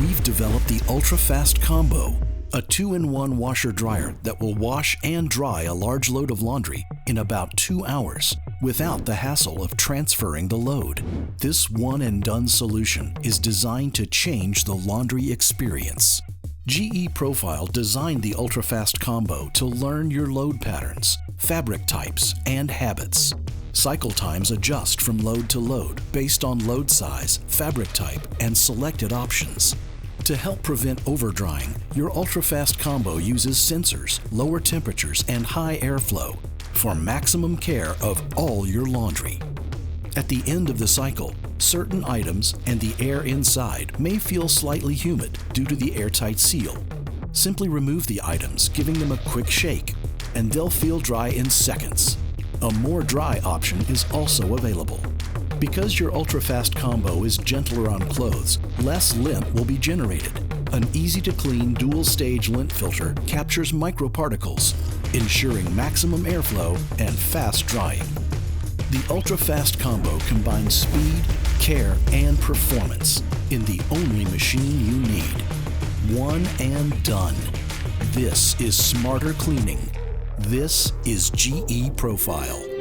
We've developed the UltraFast Combo, a 2-in-1 washer-dryer that will wash and dry a large load of laundry in about 2 hours without the hassle of transferring the load. This one-and-done solution is designed to change the laundry experience. GE Profile designed the UltraFast Combo to learn your load patterns, fabric types, and habits. Cycle times adjust from load to load based on load size, fabric type, and selected options. To help prevent overdrying, your UltraFast Combo uses sensors, lower temperatures, and high airflow for maximum care of all your laundry. At the end of the cycle, certain items and the air inside may feel slightly humid due to the airtight seal. Simply remove the items, giving them a quick shake, and they'll feel dry in seconds. A more dry option is also available. Because your UltraFast Combo is gentler on clothes, less lint will be generated. An easy-to-clean dual-stage lint filter captures microparticles, ensuring maximum airflow and fast drying. The UltraFast Combo combines speed, care, and performance in the only machine you need. One and done. This is smarter cleaning. This is GE Profile.